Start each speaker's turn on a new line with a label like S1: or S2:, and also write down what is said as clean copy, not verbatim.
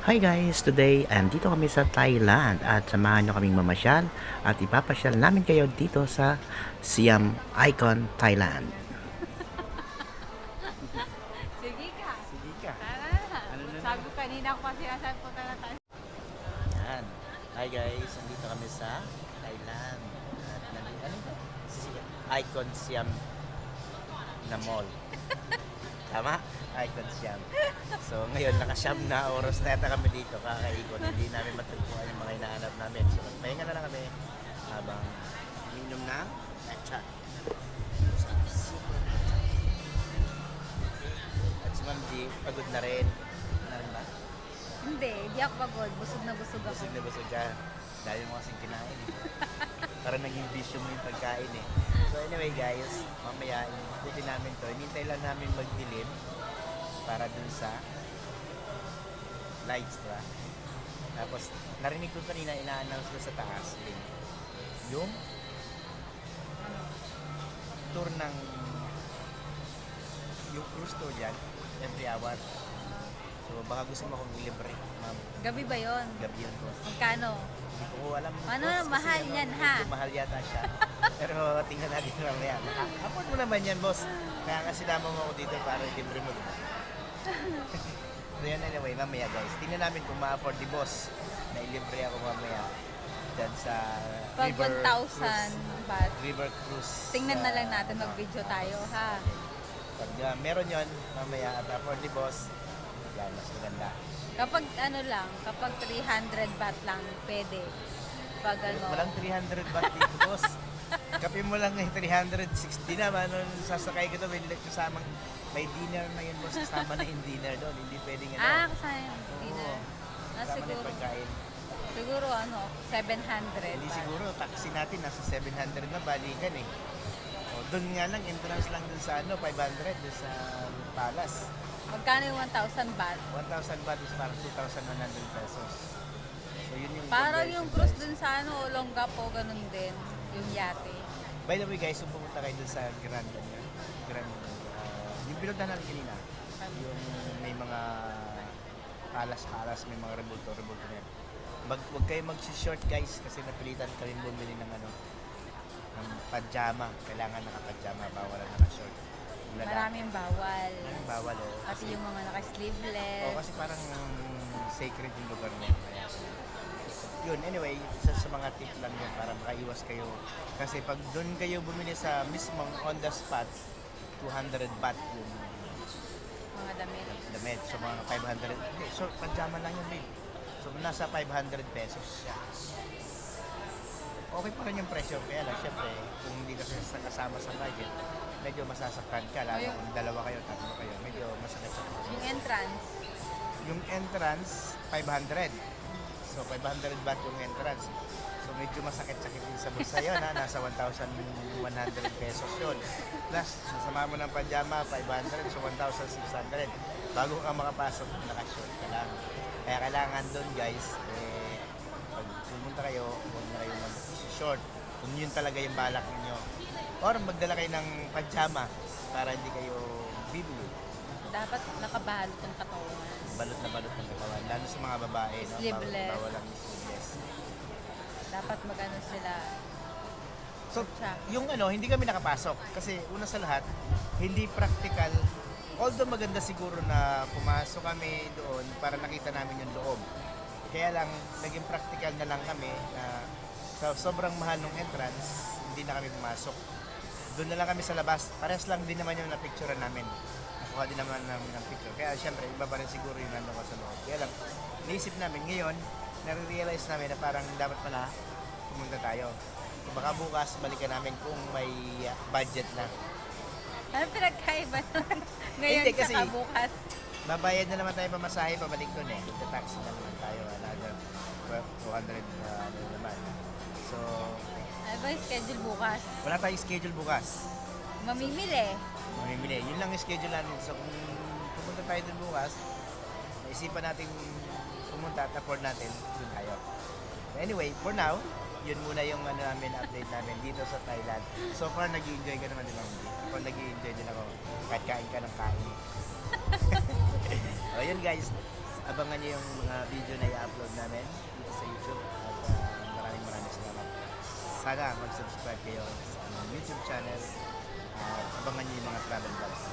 S1: Hi guys! Today, andito kami sa Thailand at samahan nyo kaming mamasyal at ipapasyal namin kayo dito sa Siam Icon, Thailand.
S2: Sige ka.
S1: Sige ka.
S2: Tara na.
S1: Ano na
S2: Sabi ko kanina ko pa sinasabi po na tayo.
S1: Yan. Hi guys! Andito kami sa Thailand. At nandito ano? Icon Siam na mall. Tama? Icon Siam. So ngayon, nakasyam na oras na yata kami dito kakaikot. Hindi namin matagpuan yung mga hinahanap namin. So magpahinga na lang kami habang minom na matcha. At si Ma'am G, pagod na rin. Ano ba?
S2: Hindi ako pagod. Busog na busog ako.
S1: Busog na busog ka. Dahil mo kasing kinain eh. Parang naging bisyo mo yung pagkain eh. So anyway guys, mamaya ikutin namin to. Hinintay lang namin magdilim para dun sa lights, diba? Tapos narinig ko kanina ina-announce ko sa taas yung tour ng yung cruise tour dyan every hour. So baka gusto mo akong ilibre, ma'am.
S2: Gabi ba yon?
S1: Gabi yun, boss.
S2: Magkano?
S1: Hindi ko alam.
S2: Ano,
S1: boss, kasi
S2: mahal yan, ha?
S1: medyo mahal yata siya. Pero tingnan natin mamaya. Afford mo naman yan, boss. Kaya kasi sinama mo ako dito para ilibre mo, diba? So yan, anyway, mamaya guys. Tingnan namin kung ma-afford ni boss na ilibre ako mamaya dyan sa
S2: Pag
S1: River
S2: 1,000
S1: Cruise.
S2: baht.
S1: River Cruise.
S2: Tingnan na lang natin, mag-video tayo, ha?
S1: Pag meron yon mamaya at afford ni boss, yan, mas maganda.
S2: Kapag ano lang, kapag 300 baht lang, pwede. Pag ano,
S1: Walang 300 baht dito, boss. Kape mo lang yung 360 na. Ano, sasakay ko to, may dinner na yun, boss. Kasama na yung dinner doon. Hindi pwedeng ano.
S2: kasama yung dinner.
S1: Kasama na
S2: siguro,
S1: yung pagkain.
S2: siguro ano, 700
S1: Hindi
S2: baht.
S1: siguro, taxi natin, nasa 700 na, balikan eh. O, doon nga lang, entrance lang doon sa 500, doon sa Palace.
S2: Magkano yung 1,000 baht?
S1: 1,000 baht is parang 2,100 pesos. So, yun yung
S2: Parang
S1: conversion,
S2: yung cruise
S1: guys.
S2: dun sa Olongapo, ganun din. Yung yate.
S1: By the way guys, kung pumunta kayo dun sa Grand, yung pinuntahan natin kanina, yung may mga palas, may mga rebulto na yan. Huwag kayo mag-short guys, kasi napilitan ka rin bumili ng ng pajama. Kailangan naka-pajama, bawal ang naka-short.
S2: Maraming bawal.
S1: Maraming bawal
S2: Kasi yung mga naka-sleeveless.
S1: kasi parang sacred yung lugar na yun. Kaya, yun, anyway, sa mga tip lang yun para makaiwas kayo. Kasi pag doon kayo bumili sa mismong on the spot, 200 baht yung
S2: Mga damit.
S1: damit. So mga 500, hindi, so pajama lang yun, babe. So nasa 500 pesos siya. Okay pa rin yung presyo, kaya lang, syempre, kung hindi ka kasama sa budget, medyo masasaktan ka, lalo kung dalawa kayo, tatlo kayo, medyo masakit sa puso.
S2: Yung entrance.
S1: Yung entrance, 500. So 500 baht yung entrance. So medyo masakit-sakit din sa bulsa yun, ha? Nasa 1,100 pesos yun. Plus, sasama mo ng pajama, 500, so 1,600. Bago ka makapasok, nakashort ka lang. Kaya kailangan doon guys, pag pumunta kayo, huwag na kayo mag-short. Kung yun talaga yung balak ninyo. Or magdala kayo ng pajama para hindi kayo bibili.
S2: Dapat nakabalot ang katawan.
S1: Balot na balot ng katawan. Lalo sa mga babae, no?
S2: Sleeveless.
S1: Bawal ang sleeveless.
S2: Dapat magano sila.
S1: So, yung hindi kami nakapasok. Kasi una sa lahat, hindi practical. Although maganda siguro na pumasok kami doon para nakita namin yung loob. Kaya lang, naging practical na lang kami na sa sobrang mahal ng entrance, hindi na kami pumasok. Doon na lang kami sa labas. Parehas lang din naman yung na-picturean namin. Nakuha din naman namin ng picture. Kaya syempre, iba pa rin siguro yung nandun ko sa loob. Kaya lang, naisip namin ngayon, nare-realize namin na parang dapat pala pumunta tayo. Kung baka bukas, balikan namin kung may budget na.
S2: Ano pinagkaiba nun? Ngayon
S1: Hindi, kasi-
S2: sa bukas.
S1: Babayad na naman tayo pamasahe, pabalik doon eh. Taxi na naman tayo. Another 200 naman. So,
S2: Ano ba yung schedule bukas?
S1: wala tayong schedule bukas.
S2: Mamimili.
S1: Mamimili. Yun lang yung schedule natin. So, kung pupunta tayo doon bukas, naisipan natin pumunta at afford natin, doon tayo. Anyway, for now, yun muna yung update namin dito sa Thailand. So far, nag-i-enjoy ka naman din ako. Ako nag-i-enjoy din ako. Kahit kain ka ng kain. O yun guys, abangan niyo yung mga video na i-upload namin dito sa YouTube at maraming salamat. Sana mag-subscribe kayo sa aming YouTube channel at abangan niyo yung mga travel vlogs.